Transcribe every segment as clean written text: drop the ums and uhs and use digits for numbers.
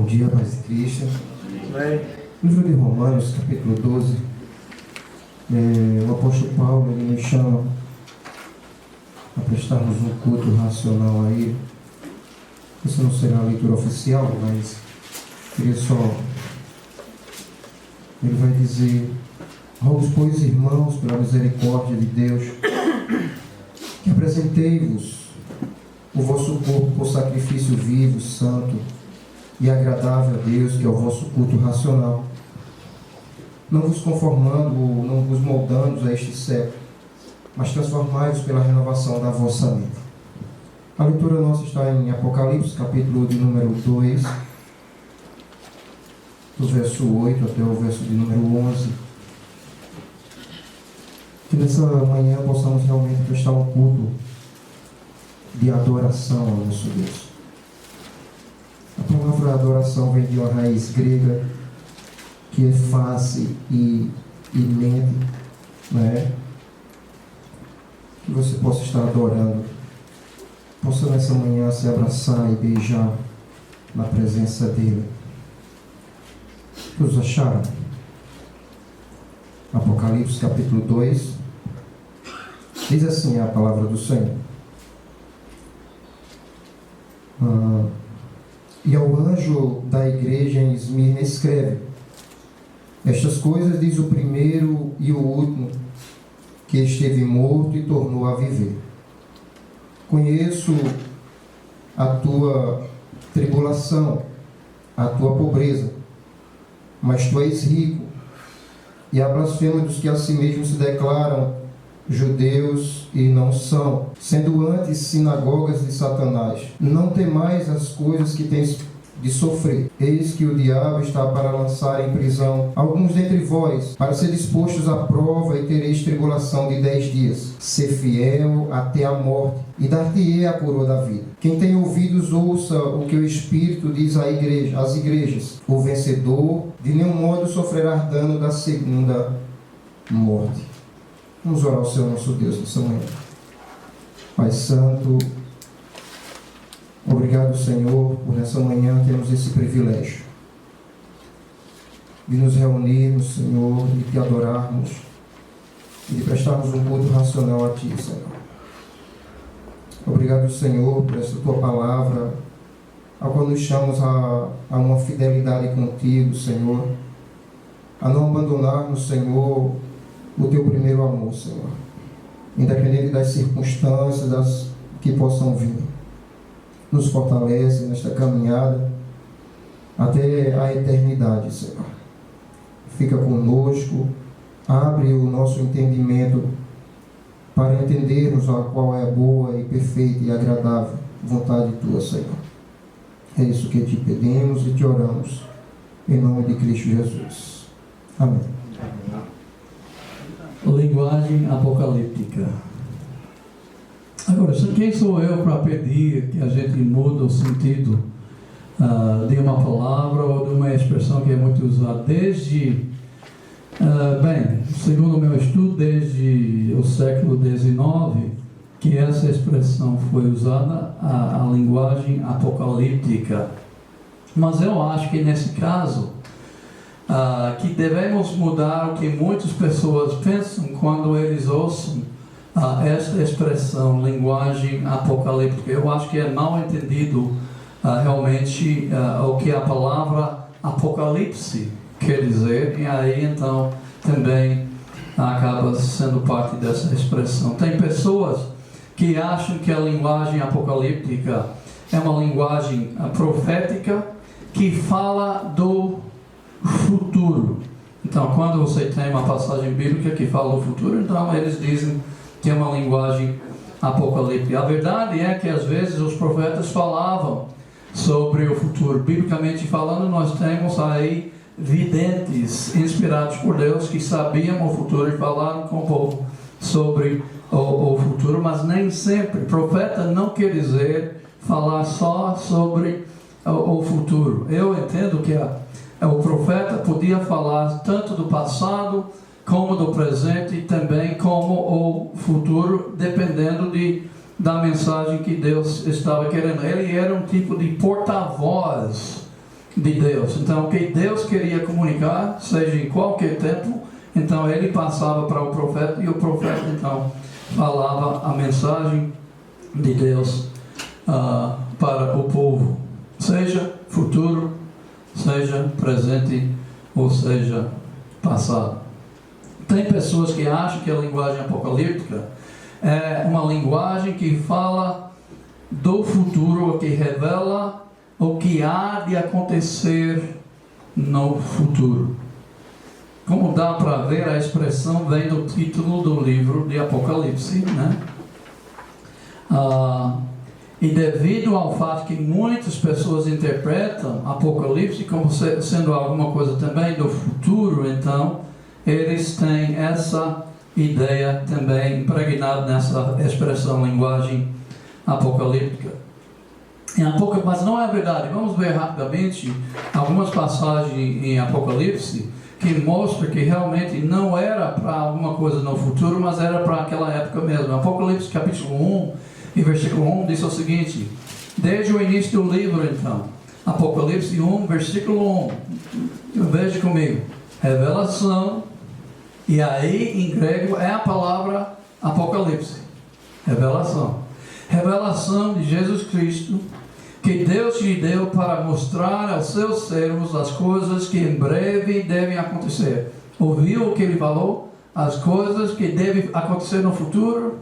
Bom dia, paz de Cristo. Amém. Livro de Romanos, capítulo 12. O apóstolo Paulo ele nos chama a prestarmos um culto racional a Ele. Isso não será a leitura oficial, mas queria só... Ele vai dizer: rogo, pois, irmãos, pela misericórdia de Deus, que apresentei-vos o vosso corpo por sacrifício vivo, santo e agradável a Deus, que é o vosso culto racional. Não vos conformando ou não vos moldando a este século, mas transformai-vos pela renovação da vossa mente. A leitura nossa está em Apocalipse, capítulo de número 2, do verso 8 até o verso de número 11. Que nessa manhã possamos realmente prestar um culto de adoração ao nosso Deus. A palavra adoração vem de uma raiz grega que é face e mente, né? Que você possa estar adorando, possa nessa manhã se abraçar e beijar na presença dele. Todos acharam? Apocalipse capítulo 2 diz assim a palavra do Senhor: e ao anjo da igreja em Esmirna escreve: estas coisas diz o primeiro e o último, que esteve morto e tornou a viver. Conheço a tua tribulação, a tua pobreza, mas tu és rico, e a blasfêmia dos que a si mesmos se declaram judeus e não são, sendo antes sinagogas de Satanás. Não temais as coisas que tens de sofrer. Eis que o diabo está para lançar em prisão alguns dentre vós, para ser dispostos à prova, e tereis tribulação de 10 dias. Ser fiel até a morte, e dar-te-ei a coroa da vida. Quem tem ouvidos, ouça o que o Espírito diz às igrejas. O vencedor de nenhum modo sofrerá dano da segunda morte. Vamos orar ao Senhor nosso Deus nessa manhã. Pai Santo, obrigado, Senhor, por nessa manhã termos esse privilégio de nos reunirmos, Senhor, de te adorarmos e de prestarmos um culto racional a Ti, Senhor. Obrigado, Senhor, por essa Tua palavra, a qual nos chamas a uma fidelidade contigo, Senhor, a não abandonarmos, Senhor, o Teu primeiro amor, Senhor, independente das circunstâncias que possam vir. Nos fortalece nesta caminhada até a eternidade, Senhor. Fica conosco, abre o nosso entendimento para entendermos a qual é a boa e perfeita e agradável vontade Tua, Senhor. É isso que te pedimos e te oramos, em nome de Cristo Jesus. Amém. Linguagem apocalíptica. Agora, quem sou eu para pedir que a gente mude o sentido de uma palavra ou de uma expressão que é muito usada desde, segundo o meu estudo, desde o século XIX, que essa expressão foi usada, a linguagem apocalíptica. Mas eu acho que nesse caso, que devemos mudar o que muitas pessoas pensam quando eles ouçam esta expressão, linguagem apocalíptica. Eu acho que é mal entendido realmente o que a palavra apocalipse quer dizer, e aí então também acaba sendo parte dessa expressão. Tem pessoas que acham que a linguagem apocalíptica é uma linguagem profética que fala do futuro. Então, quando você tem uma passagem bíblica que fala do futuro, então eles dizem que é uma linguagem apocalíptica. A verdade é que às vezes os profetas falavam sobre o futuro. Biblicamente falando, nós temos aí videntes inspirados por Deus que sabiam o futuro e falaram com o povo sobre o futuro, mas nem sempre. Profeta não quer dizer falar só sobre o futuro. Eu entendo que o profeta podia falar tanto do passado como do presente e também como o futuro, dependendo da mensagem que Deus estava querendo. Ele era um tipo de porta-voz de Deus. Então, o que Deus queria comunicar, seja em qualquer tempo, então ele passava para o profeta, e o profeta então falava a mensagem de Deus para o povo, seja futuro, seja presente, ou seja passado. Tem pessoas que acham que a linguagem apocalíptica é uma linguagem que fala do futuro, que revela o que há de acontecer no futuro. Como dá para ver, a expressão vem do título do livro de Apocalipse, né? E devido ao fato que muitas pessoas interpretam Apocalipse como sendo alguma coisa também do futuro, então eles têm essa ideia também impregnada nessa expressão, linguagem apocalíptica. Mas não é verdade. Vamos ver rapidamente algumas passagens em Apocalipse que mostram que realmente não era para alguma coisa no futuro, mas era para aquela época mesmo. Apocalipse capítulo 1 e versículo 1 diz o seguinte: desde o início do livro, então, Apocalipse 1, versículo 1, veja comigo, revelação, e aí em grego é a palavra Apocalipse, revelação de Jesus Cristo, que Deus lhe deu para mostrar aos seus servos as coisas que em breve devem acontecer. Ouviu o que ele falou? As coisas que devem acontecer no futuro?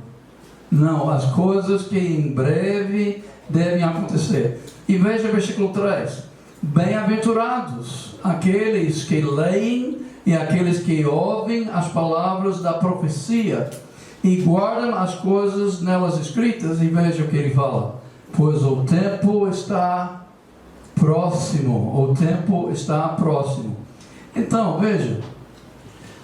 Não, as coisas que em breve devem acontecer. E veja o versículo 3. Bem-aventurados aqueles que leem e aqueles que ouvem as palavras da profecia e guardam as coisas nelas escritas. E veja o que ele fala: pois o tempo está próximo. O tempo está próximo. Então, veja,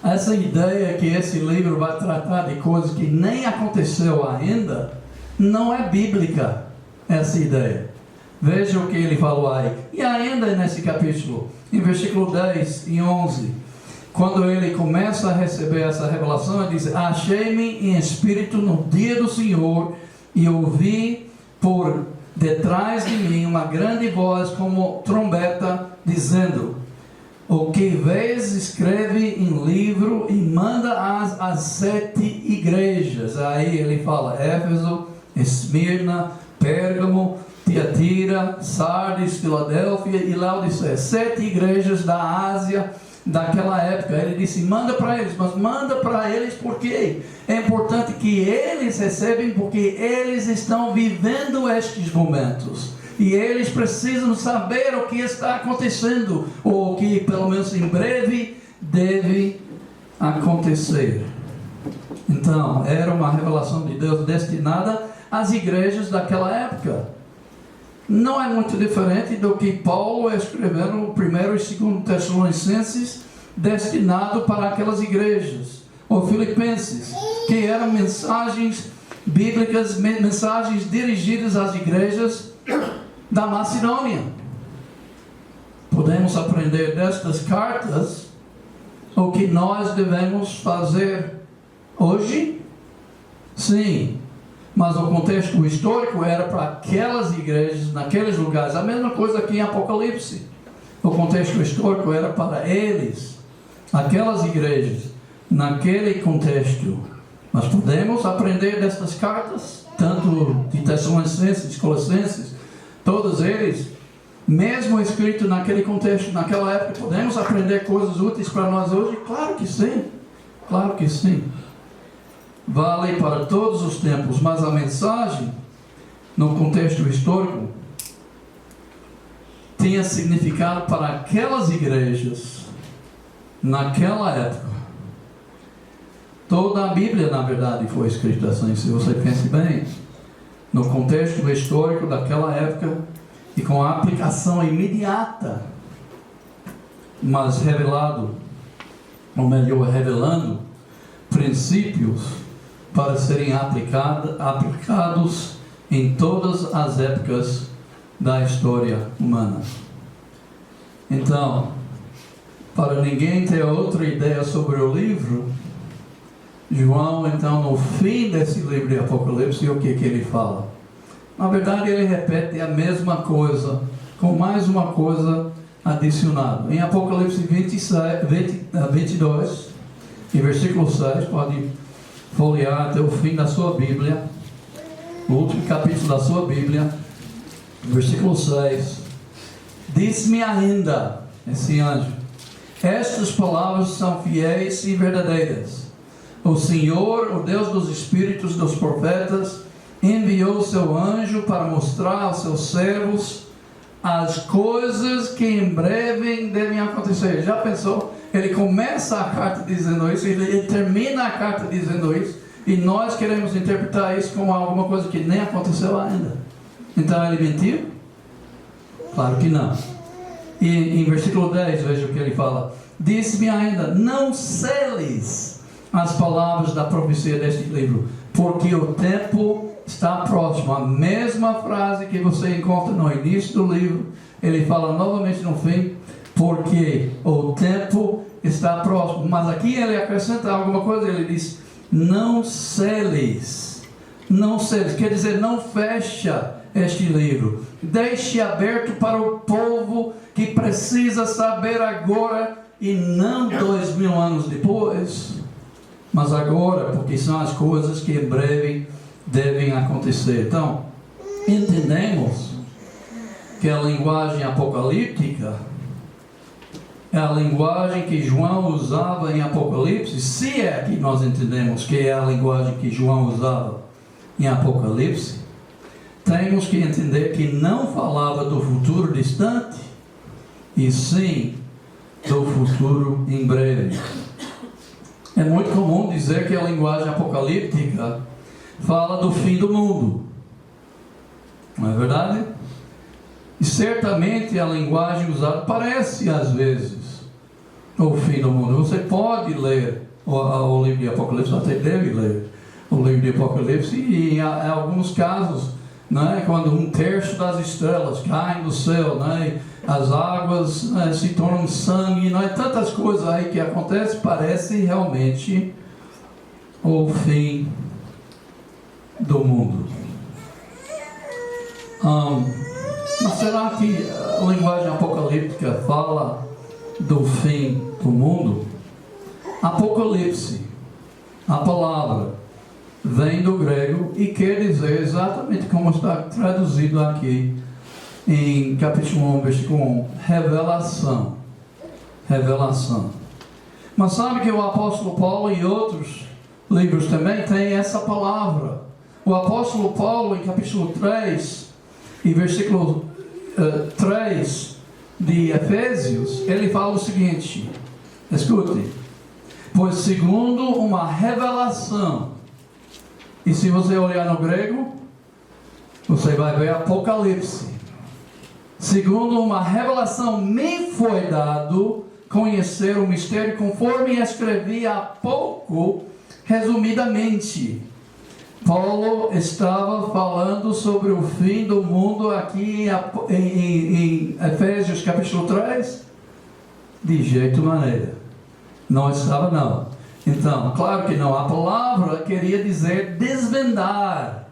essa ideia que esse livro vai tratar de coisas que nem aconteceu ainda, não é bíblica, essa ideia. Veja o que ele falou aí. E ainda nesse capítulo, em versículo 10 e 11, quando ele começa a receber essa revelação, ele diz: achei-me em espírito no dia do Senhor, e ouvi por detrás de mim uma grande voz como trombeta, dizendo: o que vês, escreve em livro e manda às 7 igrejas. Aí ele fala: Éfeso, Esmirna, Pérgamo, Tiatira, Sardes, Filadélfia e Laodiceia. 7 igrejas da Ásia daquela época. Ele disse: manda para eles. Mas manda para eles porque é importante que eles recebem, porque eles estão vivendo estes momentos e eles precisam saber o que está acontecendo, ou o que pelo menos em breve deve acontecer. Então era uma revelação de Deus destinada às igrejas daquela época. Não é muito diferente do que Paulo escreveu no 1 e 2 Tessalonicenses, destinado para aquelas igrejas, ou Filipenses, que eram mensagens bíblicas, mensagens dirigidas às igrejas da Macedônia. Podemos aprender destas cartas o que nós devemos fazer hoje? Sim. Mas o contexto histórico era para aquelas igrejas, naqueles lugares. A mesma coisa aqui em Apocalipse. O contexto histórico era para eles, aquelas igrejas, naquele contexto. Nós podemos aprender destas cartas, tanto de Tessalonicenses, Colossenses, todos eles, mesmo escrito naquele contexto, naquela época. Podemos aprender coisas úteis para nós hoje? Claro que sim. Claro que sim. Vale para todos os tempos, mas a mensagem, no contexto histórico, tinha significado para aquelas igrejas, naquela época. Toda a Bíblia, na verdade, foi escrita assim, se você pense bem, no contexto histórico daquela época, e com a aplicação imediata, mas revelando princípios para serem aplicados em todas as épocas da história humana. Então, para ninguém ter outra ideia sobre o livro, João, então, no fim desse livro de Apocalipse, o que ele fala? Na verdade, ele repete a mesma coisa, com mais uma coisa adicionado. Em Apocalipse 22, em versículo 6, pode folhear até o fim da sua Bíblia, o último capítulo da sua Bíblia, versículo 6, diz-me ainda, esse anjo, estas palavras são fiéis e verdadeiras. O Senhor, o Deus dos espíritos dos profetas, enviou o seu anjo para mostrar aos seus servos as coisas que em breve devem acontecer. Já pensou? Ele começa a carta dizendo isso, ele termina a carta dizendo isso, e nós queremos interpretar isso como alguma coisa que nem aconteceu ainda. Então ele mentiu? Claro que não. E em versículo 10, veja o que ele fala. Disse-me ainda, não seles as palavras da profecia deste livro, porque o tempo está próximo. A mesma frase que você encontra no início do livro, ele fala novamente no fim, porque o tempo está próximo. Mas aqui ele acrescenta alguma coisa, ele diz, não seles. Não seles, quer dizer, não fecha este livro. Deixe aberto para o povo que precisa saber agora e não 2000 anos depois, mas agora, porque são as coisas que em breve devem acontecer. Então, entendemos que a linguagem apocalíptica é a linguagem que João usava em Apocalipse, se é que nós entendemos que é a linguagem que João usava em Apocalipse, temos que entender que não falava do futuro distante, e sim do futuro em breve. É muito comum dizer que a linguagem apocalíptica fala do fim do mundo, não é verdade? E certamente a linguagem usada parece às vezes o fim do mundo. Você pode ler o livro de Apocalipse, até deve ler o livro de Apocalipse, e em alguns casos, né, quando 1/3 das estrelas caem do céu, né, as águas, né, se tornam sangue, não é, tantas coisas aí que acontecem, parece realmente o fim do mundo. Mas será que a linguagem apocalíptica fala do fim do mundo? Apocalipse, a palavra, vem do grego e quer dizer exatamente como está traduzido aqui em capítulo 1, versículo 1, revelação. Revelação. Mas sabe que o apóstolo Paulo e outros livros também têm essa palavra. O apóstolo Paulo, em capítulo 3 e versículo 3 de Efésios, ele fala o seguinte, escute, pois segundo uma revelação, e se você olhar no grego, você vai ver Apocalipse. Segundo uma revelação, me foi dado conhecer o mistério, conforme escrevi há pouco, resumidamente. Paulo estava falando sobre o fim do mundo aqui em Efésios capítulo 3? De jeito maneira. Não estava não. Então, claro que não. A palavra queria dizer desvendar.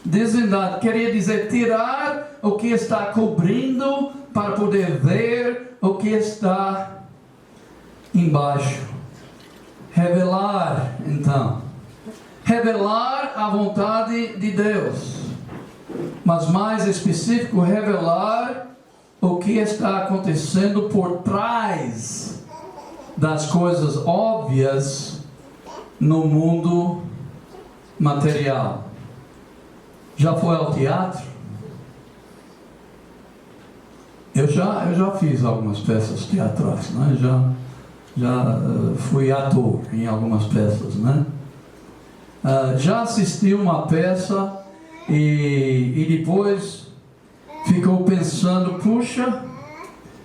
Desvendar queria dizer tirar o que está cobrindo para poder ver o que está embaixo. Revelar, então. Revelar a vontade de Deus. Mas mais específico, revelar o que está acontecendo por trás das coisas óbvias no mundo material. Já foi ao teatro? Eu já fiz algumas peças teatrais, né? Já fui ator em algumas peças, né? Já assisti uma peça e depois ficou pensando, puxa,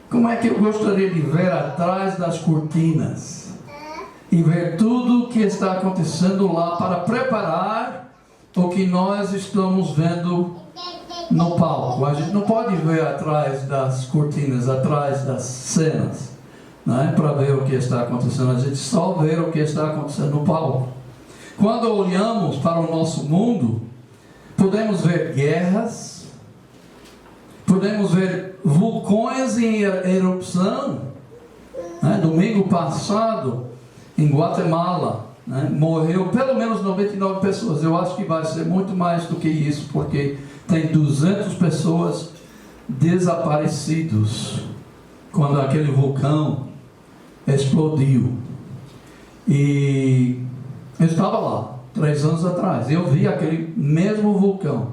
como é que eu gostaria de ver atrás das cortinas e ver tudo o que está acontecendo lá para preparar o que nós estamos vendo no palco. A gente não pode ver atrás das cortinas, atrás das cenas, né, para ver o que está acontecendo. A gente só vê o que está acontecendo no palco. Quando olhamos para o nosso mundo, podemos ver guerras, podemos ver vulcões em erupção. Domingo passado, em Guatemala, morreu pelo menos 99 pessoas. Eu acho que vai ser muito mais do que isso, porque tem 200 pessoas desaparecidos quando aquele vulcão explodiu. E eu estava lá 3 anos atrás, eu vi aquele mesmo vulcão,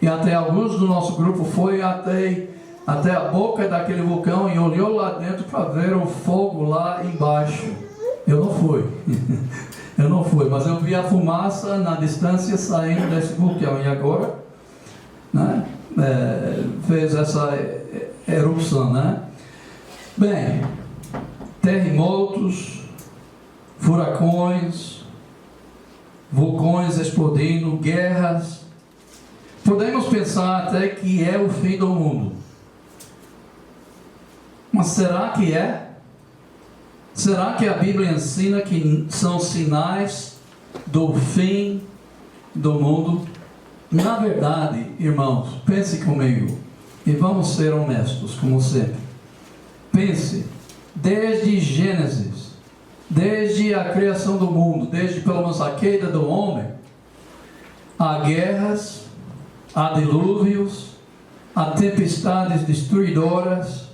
e até alguns do nosso grupo foi até a boca daquele vulcão e olhou lá dentro para ver o fogo lá embaixo. Eu não fui eu não fui, mas eu vi a fumaça na distância saindo desse vulcão, e agora fez essa erupção, Bem, terremotos, furacões, vulcões explodindo, guerras. Podemos pensar até que é o fim do mundo. Mas será que é? Será que a Bíblia ensina que são sinais do fim do mundo? Na verdade, irmãos, pense comigo e vamos ser honestos, como sempre. Pense, desde Gênesis, desde a criação do mundo, desde pelo menos a queda do homem, há guerras, há dilúvios, há tempestades destruidoras,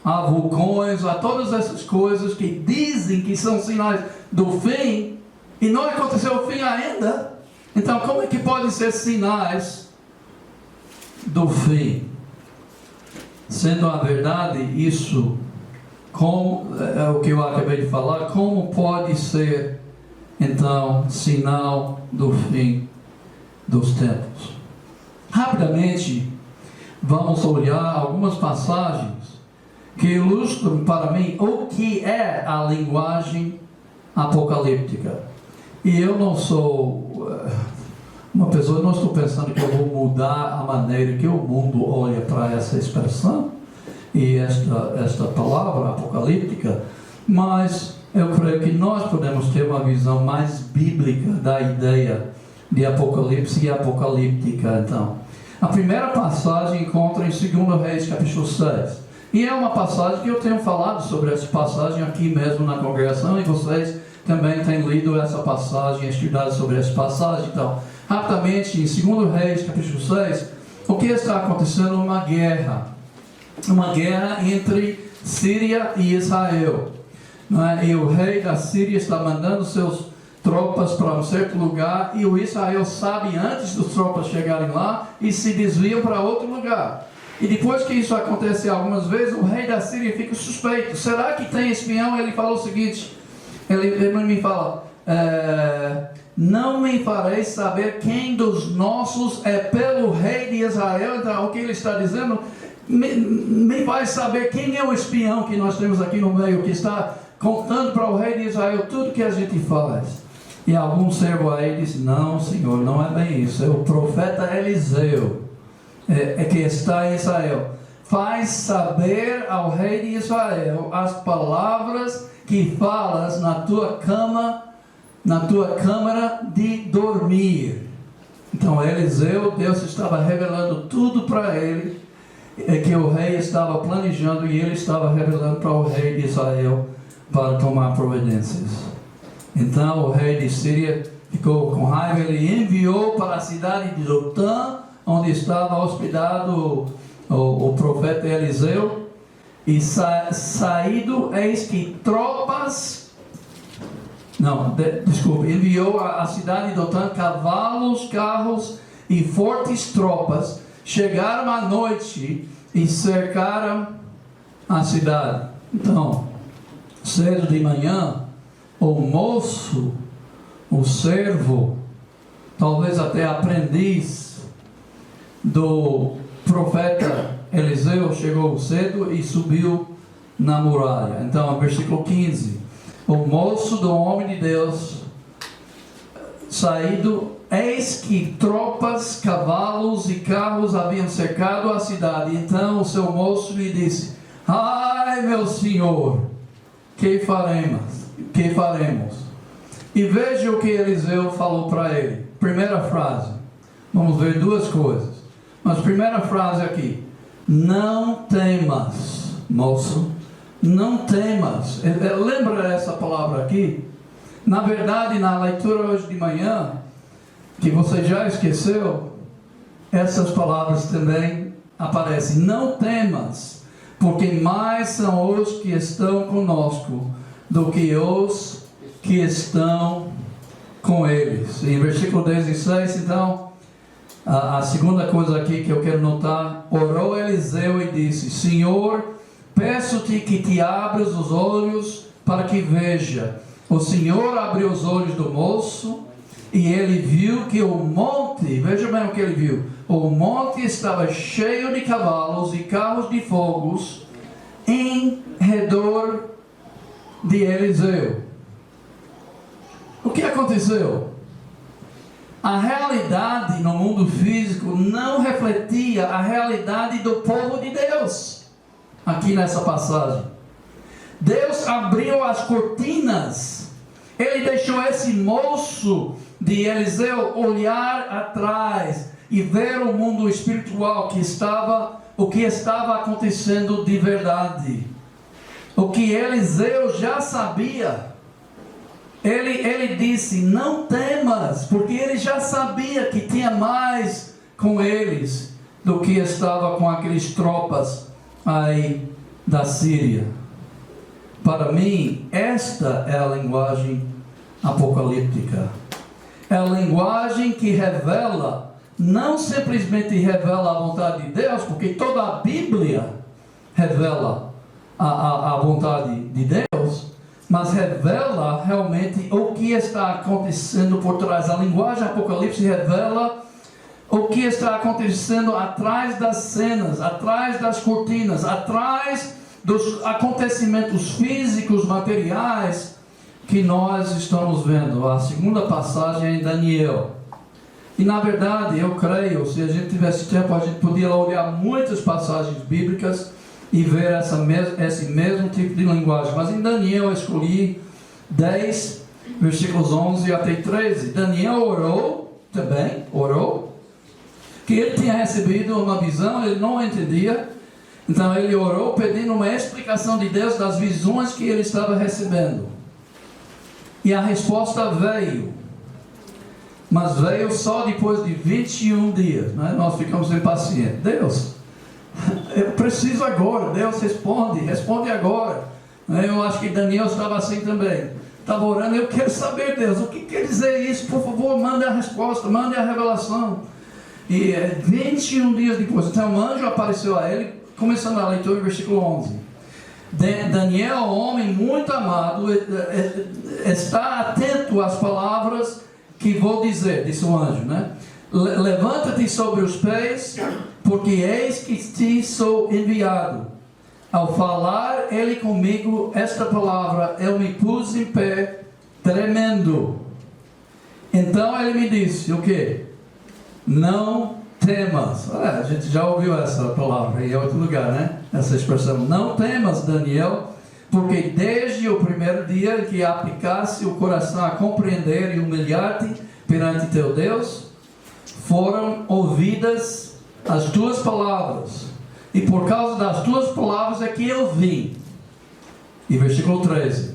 há vulcões, há todas essas coisas que dizem que são sinais do fim, e não aconteceu o fim ainda. Então, como é que podem ser sinais do fim? Sendo a verdade isso, como é o que eu acabei de falar, como pode ser então sinal do fim dos tempos? Rapidamente vamos olhar algumas passagens que ilustram para mim o que é a linguagem apocalíptica. E eu não sou uma pessoa, não estou pensando que eu vou mudar a maneira que o mundo olha para essa expressão e esta palavra apocalíptica, mas eu creio que nós podemos ter uma visão mais bíblica da ideia de apocalipse e apocalíptica. Então, a primeira passagem encontra em 2 Reis capítulo 6, e é uma passagem que eu tenho falado sobre essa passagem aqui mesmo na congregação, e vocês também têm lido essa passagem, estudado sobre essa passagem. Então, rapidamente, em 2 Reis capítulo 6, o que está acontecendo? Uma guerra entre Síria e Israel, e o rei da Síria está mandando seus tropas para um certo lugar, e o Israel sabe antes dos tropas chegarem lá e se desviam para outro lugar. E depois que isso acontece algumas vezes, o rei da Síria fica suspeito. Será que tem espião? Ele fala o seguinte, ele me fala, não me farei saber quem dos nossos é pelo rei de Israel. Então, o que ele está dizendo, me faz saber quem é o espião que nós temos aqui no meio, que está contando para o rei de Israel tudo que a gente faz. E algum servo aí disse, não, senhor, não é bem isso, é o profeta Eliseu, que está em Israel. Faz saber ao rei de Israel as palavras que falas na tua câmara de dormir. Então Eliseu, Deus estava revelando tudo para ele, que o rei estava planejando, e ele estava revelando para o rei de Israel para tomar providências. Então o rei de Síria ficou com raiva, ele enviou para a cidade de Dotã, onde estava hospedado o profeta Eliseu, e saído, eis que enviou à cidade de Dotã cavalos, carros e fortes tropas, chegaram à noite e cercaram a cidade. Então, cedo de manhã, o moço, o servo, talvez até aprendiz do profeta Eliseu, chegou cedo e subiu na muralha. Então, versículo 15, o moço do homem de Deus, saído, eis que tropas, cavalos e carros haviam cercado a cidade. Então o seu moço lhe disse, ai meu senhor, que faremos? E veja o que Eliseu falou para ele. Primeira frase, vamos ver duas coisas, mas primeira frase aqui, não temas, moço, não temas. Lembra essa palavra aqui? Na verdade, na leitura hoje de manhã, que você já esqueceu, essas palavras também aparecem. Não temas, porque mais são os que estão conosco do que os que estão com eles. Em versículo 16, então, a segunda coisa aqui que eu quero notar: orou Eliseu e disse: Senhor, peço-te que te abras os olhos para que veja. O Senhor abriu os olhos do moço e ele viu que o monte, veja bem o que ele viu, o monte estava cheio de cavalos e carros de fogos em redor de Eliseu. O que aconteceu? A realidade no mundo físico não refletia a realidade do povo de Deus. Aqui nessa passagem, Deus abriu as cortinas. Ele deixou esse moço de Eliseu olhar atrás e ver o mundo espiritual o que estava acontecendo de verdade. O que Eliseu já sabia. Ele disse: não temas, porque ele já sabia que tinha mais com eles do que estava com aqueles tropas aí da Síria. Para mim, esta é a linguagem apocalíptica. É a linguagem que revela, não simplesmente revela a vontade de Deus, porque toda a Bíblia revela a vontade de Deus, mas revela realmente o que está acontecendo por trás. A linguagem apocalipse revela o que está acontecendo atrás das cenas, atrás das cortinas, atrás dos acontecimentos físicos, materiais que nós estamos vendo. A segunda passagem é em Daniel. E na verdade, eu creio, se a gente tivesse tempo, a gente podia olhar muitas passagens bíblicas e ver esse mesmo tipo de linguagem. Mas em Daniel eu escolhi 10, versículos 11 até 13. Daniel orou, que ele tinha recebido uma visão, ele não entendia. Então ele orou pedindo uma explicação de Deus das visões que ele estava recebendo. E a resposta veio. Mas veio só depois de 21 dias. Né? Nós ficamos impacientes. Deus, eu preciso agora. Deus responde agora. Eu acho que Daniel estava assim também. Estava orando, eu quero saber, Deus, o que quer dizer isso? Por favor, mande a resposta, mande a revelação. E 21 dias depois, então um anjo apareceu a ele, começando a leitura no versículo 11. Daniel, homem muito amado, está atento às palavras que vou dizer, disse o anjo, né? Levanta-te sobre os pés, porque eis que te sou enviado. Ao falar ele comigo esta palavra, eu me pus em pé, tremendo. Então ele me disse, o quê? Não temas. A gente já ouviu essa palavra em outro lugar, né? Essa expressão, não temas, Daniel, porque desde o primeiro dia que aplicasse o coração a compreender e humilhar-te perante teu Deus, foram ouvidas as tuas palavras, e por causa das tuas palavras é que eu vim. E versículo 13,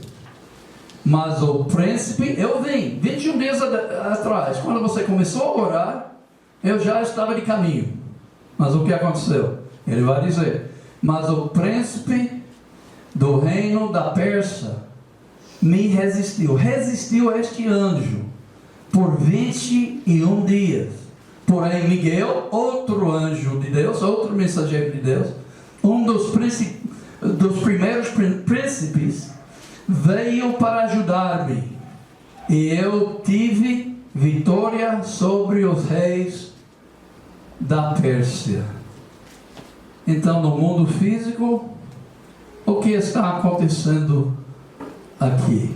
mas o príncipe, eu vim 21 dias atrás, quando você começou a orar, eu já estava de caminho. Mas o que aconteceu? Ele vai dizer, mas o príncipe do reino da Pérsia me resistiu a este anjo por 21 dias. Porém Miguel, outro anjo de Deus, outro mensageiro de Deus, um dos primeiros príncipes, veio para ajudar-me, e eu tive vitória sobre os reis da Pérsia. Então, no mundo físico, o que está acontecendo aqui?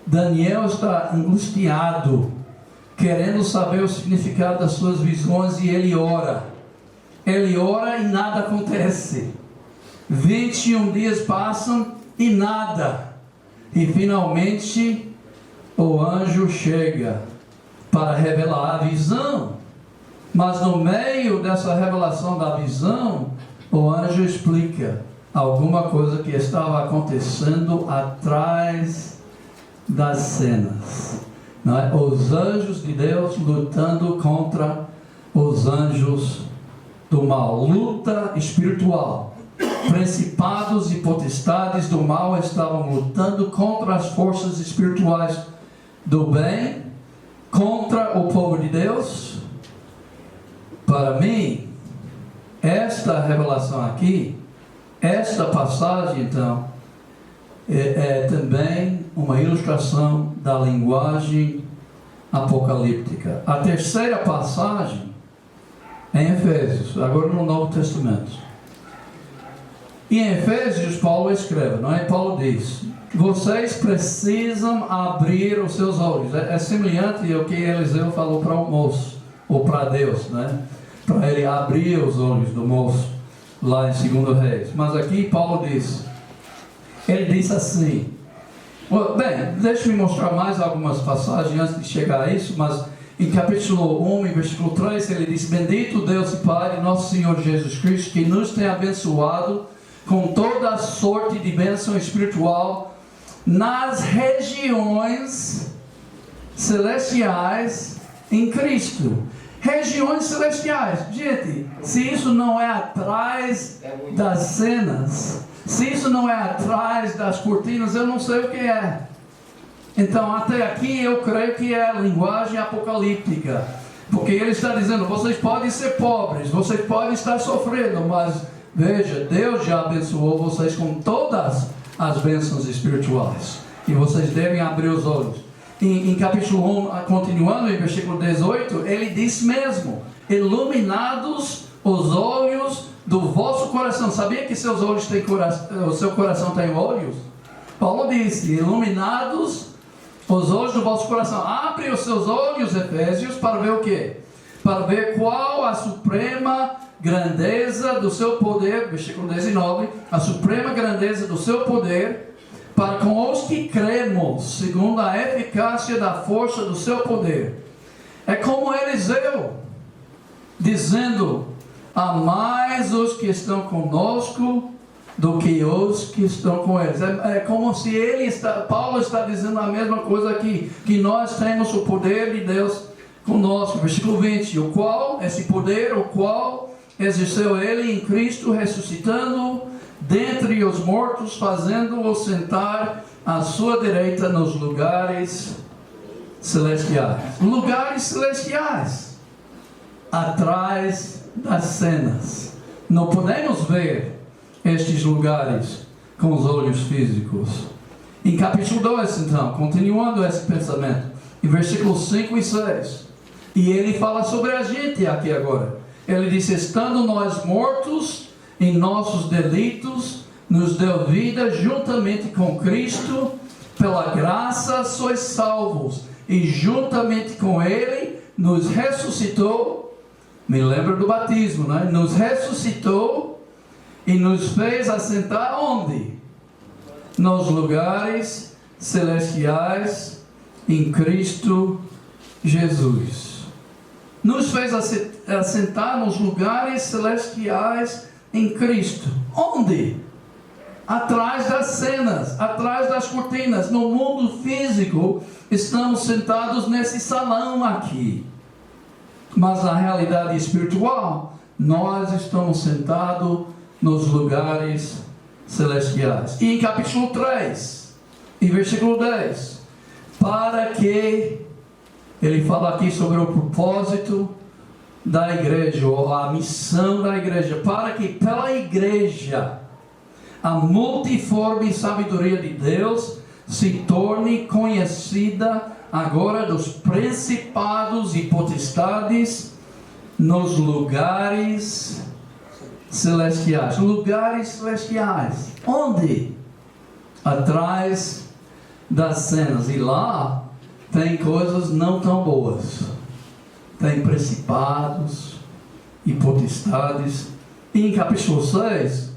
Daniel está angustiado, querendo saber o significado das suas visões, e ele ora e nada acontece. 21 dias passam e nada, e finalmente o anjo chega para revelar a visão. Mas no meio dessa revelação da visão, o anjo explica alguma coisa que estava acontecendo atrás das cenas. Não é? Os anjos de Deus lutando contra os anjos do mal. Luta espiritual. Principados e potestades do mal estavam lutando contra as forças espirituais do bem, contra o povo de Deus. Para mim, esta revelação aqui, esta passagem então, é também uma ilustração da linguagem apocalíptica. A terceira passagem é em Efésios, agora no Novo Testamento. E em Efésios, Paulo escreve, não é? Paulo diz: vocês precisam abrir os seus olhos. É semelhante ao que Eliseu falou para o moço, ou para Deus, né? Para ele abrir os olhos do moço, lá em 2 Reis. Mas aqui Paulo diz, ele diz assim, bem, deixa-me mostrar mais algumas passagens antes de chegar a isso, mas em capítulo 1, em versículo 3, ele diz: bendito Deus e Pai de nosso Senhor Jesus Cristo, que nos tem abençoado com toda a sorte de bênção espiritual nas regiões celestiais em Cristo. Regiões celestiais. Gente, se isso não é atrás das cenas, se isso não é atrás das cortinas, eu não sei o que é. Então, até aqui eu creio que é a linguagem apocalíptica, porque ele está dizendo: vocês podem ser pobres, vocês podem estar sofrendo, mas veja, Deus já abençoou vocês com todas as bênçãos espirituais, e vocês devem abrir os olhos. Em capítulo 1, continuando em versículo 18, ele diz mesmo: iluminados os olhos do vosso coração. Sabia que seus olhos têm coração, o seu coração tem olhos? Paulo disse: iluminados os olhos do vosso coração. Abre os seus olhos, Efésios, para ver o quê? Para ver qual a suprema grandeza do seu poder, versículo 19, a suprema grandeza do seu poder, para com os que cremos, segundo a eficácia da força do seu poder. É como Eliseu, dizendo: há mais os que estão conosco do que os que estão com eles. É como se Paulo está dizendo a mesma coisa aqui, que nós temos o poder de Deus conosco. Versículo 20, esse poder, o qual exerceu ele em Cristo, ressuscitando dentre os mortos, fazendo-o sentar à sua direita nos lugares celestiais. Lugares celestiais, atrás das cenas. Não podemos ver estes lugares com os olhos físicos. Em capítulo 2, então, continuando esse pensamento, em versículos 5 e 6, e ele fala sobre a gente aqui agora. Ele diz: estando nós mortos em nossos delitos, nos deu vida juntamente com Cristo, pela graça sois salvos, e juntamente com Ele nos ressuscitou. Me lembro do batismo, né? Nos ressuscitou e nos fez assentar onde? Nos lugares celestiais em Cristo Jesus. Nos fez assentar nos lugares celestiais em Cristo. Onde? Atrás das cenas, atrás das cortinas. No mundo físico, estamos sentados nesse salão aqui. Mas na realidade espiritual, nós estamos sentados nos lugares celestiais. E em capítulo 3, em versículo 10, para que, ele fala aqui sobre o propósito da igreja, ou a missão da igreja, para que pela igreja a multiforme sabedoria de Deus se torne conhecida agora dos principados e potestades nos lugares celestiais. Lugares celestiais. Onde? Atrás das cenas. E lá tem coisas não tão boas. Tem principados e potestades. E em capítulo 6,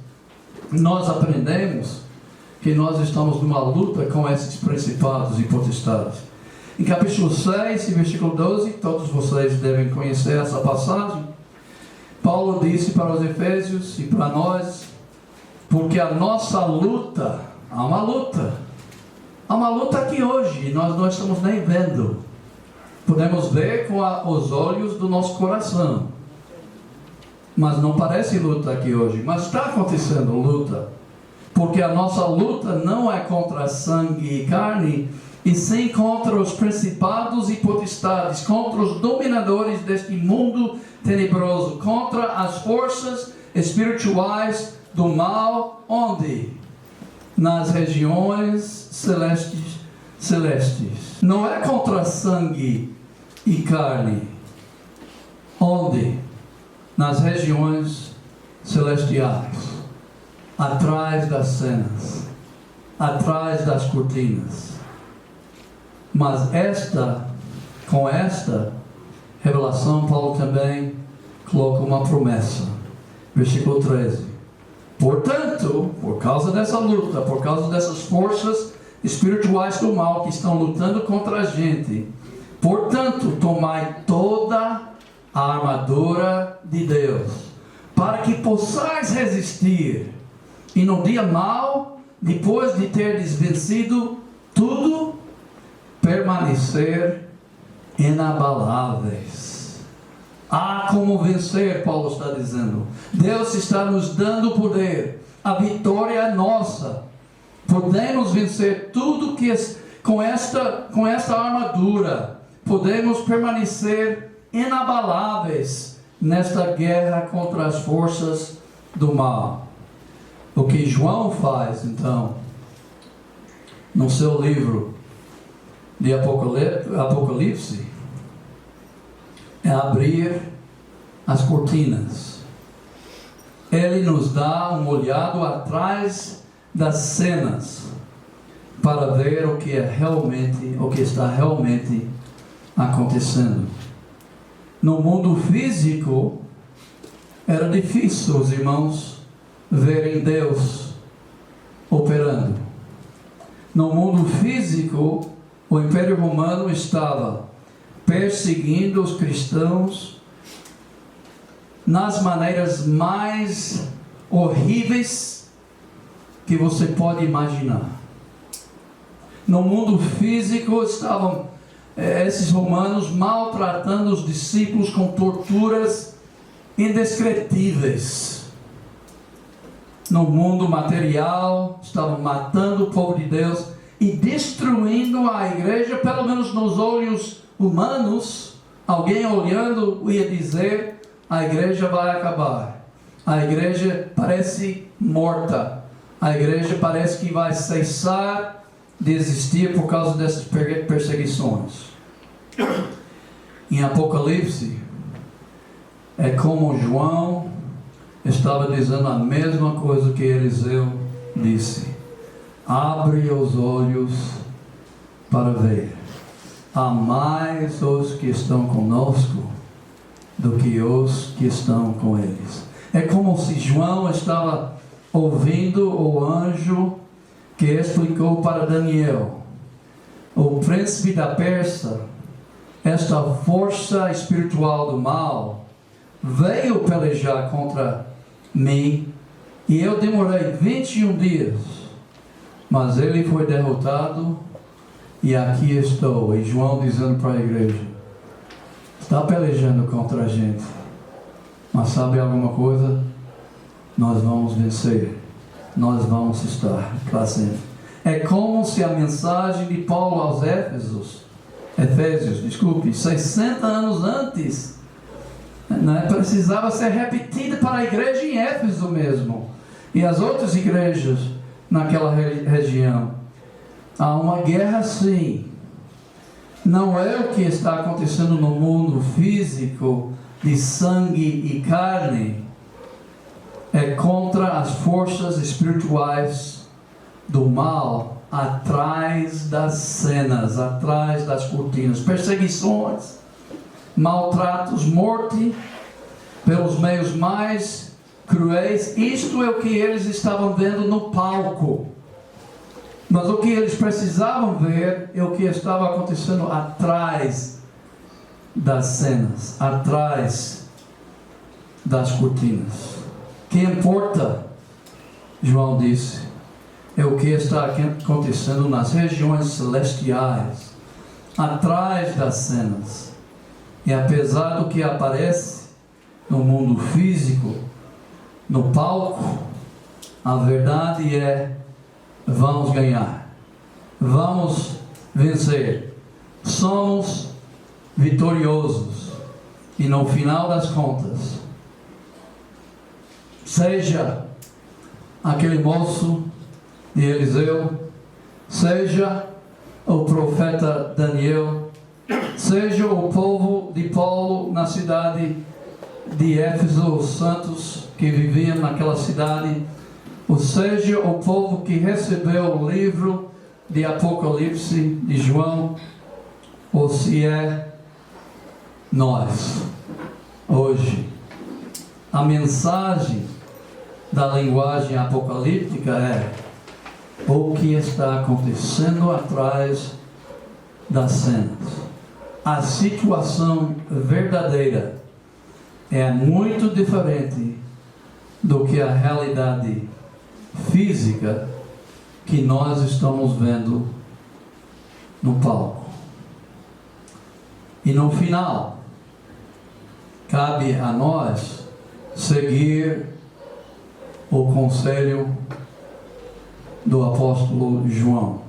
nós aprendemos que nós estamos numa luta com esses principados e potestades. Em capítulo 6, versículo 12, todos vocês devem conhecer essa passagem. Paulo disse para os Efésios e para nós, porque a nossa luta, há uma luta aqui hoje, e nós não estamos nem vendo. Podemos ver com os olhos do nosso coração, mas não parece luta aqui hoje, mas está acontecendo luta, porque a nossa luta não é contra sangue e carne, e sim contra os principados e potestades, contra os dominadores deste mundo tenebroso, contra as forças espirituais do mal, onde? Nas regiões celestes. Não é contra sangue e carne. Onde? Nas regiões celestiais, atrás das cenas, atrás das cortinas. Mas com esta revelação, Paulo também coloca uma promessa. Versículo 13. Portanto, por causa dessa luta, por causa dessas forças espirituais do mal que estão lutando contra a gente, portanto, tomai toda a armadura de Deus, para que possais resistir, e no dia mau, depois de terdes vencido tudo, permanecer inabaláveis. Ah, como vencer, Paulo está dizendo. Deus está nos dando poder. A vitória é nossa. Podemos vencer tudo com esta armadura. Podemos permanecer inabaláveis nesta guerra contra as forças do mal. O que João faz, então, no seu livro de Apocalipse, é abrir as cortinas. Ele nos dá um olhado atrás das cenas para ver o que está realmente acontecendo. No mundo físico, era difícil os irmãos verem Deus operando. No mundo físico, o Império Romano estava perseguindo os cristãos nas maneiras mais horríveis que você pode imaginar. No mundo físico estavam esses romanos maltratando os discípulos com torturas indescritíveis. No mundo material estavam matando o povo de Deus e destruindo a igreja, pelo menos nos olhos humanos. Alguém olhando ia dizer: a igreja vai acabar, a igreja parece morta, a igreja parece que vai cessar de existir por causa dessas perseguições. Em Apocalipse, é como João estava dizendo a mesma coisa que Eliseu disse: abre os olhos para ver. Há mais os que estão conosco do que os que estão com eles. É como se João estava ouvindo o anjo que explicou para Daniel: o príncipe da Pérsia, esta força espiritual do mal, veio pelejar contra mim, e eu demorei 21 dias, mas ele foi derrotado, e aqui estou. E João dizendo para a igreja: está pelejando contra a gente, mas sabe alguma coisa? Nós vamos vencer, nós vamos estar para sempre. É como se a mensagem de Paulo aos Efésios, 60 anos antes, precisava ser repetida para a igreja em Éfeso mesmo, e as outras igrejas naquela região. Há uma guerra, sim. Não é o que está acontecendo no mundo físico de sangue e carne. É contra as forças espirituais do mal, atrás das cenas, atrás das cortinas. Perseguições, maltratos, morte pelos meios mais cruéis. Isto é o que eles estavam vendo no palco. Mas o que eles precisavam ver é o que estava acontecendo atrás das cenas, atrás das cortinas. O que importa, João disse, é o que está acontecendo nas regiões celestiais, atrás das cenas. E apesar do que aparece no mundo físico, no palco, a verdade é: vamos ganhar, vamos vencer, somos vitoriosos. E no final das contas, seja aquele moço de Eliseu, seja o profeta Daniel, seja o povo de Paulo na cidade de Éfeso, os santos que viviam naquela cidade, ou seja o povo que recebeu o livro de Apocalipse de João, ou se é nós, hoje. A mensagem da linguagem apocalíptica é o que está acontecendo atrás das cenas. A situação verdadeira é muito diferente do que a realidade física que nós estamos vendo no palco. E no final, cabe a nós seguir o conselho do apóstolo João.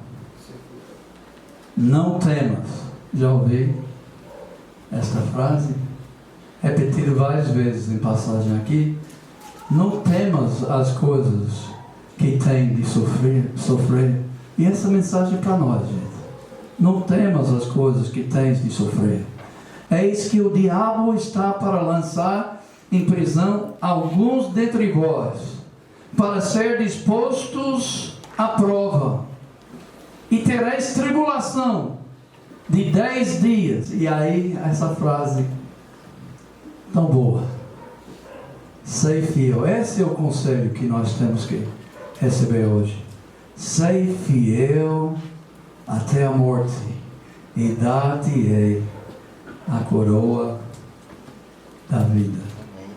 Não temas. Já ouvi esta frase repetida várias vezes em passagem aqui. Não temas as coisas que tem de sofrer. E essa mensagem é para nós, gente. Não temas as coisas que tens de sofrer. Eis que o diabo está para lançar em prisão alguns dentre vós, para ser dispostos à prova, e tereis tribulação de 10 dias. E aí essa frase tão boa: sei fiel. Esse é o conselho que nós temos que receber hoje. Sei fiel até a morte, e dar-te-ei a coroa da vida.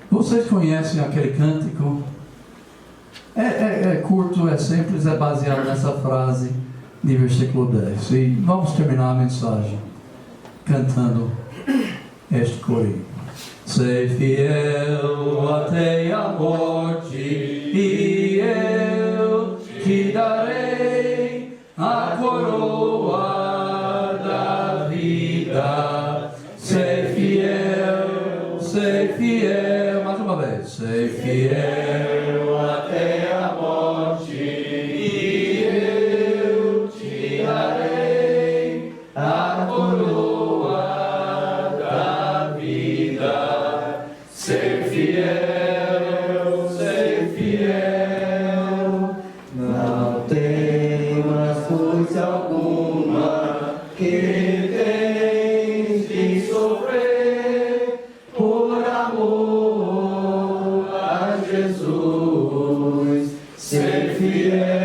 Vocês conhecem aquele cântico? É curto, é simples, é baseado nessa frase de versículo 10. E vamos terminar a mensagem cantando este corinho. Sei fiel até a morte, e eu te darei a coroa da vida. Sei fiel, mais uma vez. Sei fiel até a morte, e eu te darei a coroa da vida. Ser fiel, não temas coisa alguma que tens de sofrer por amor a Jesus. Ser fiel.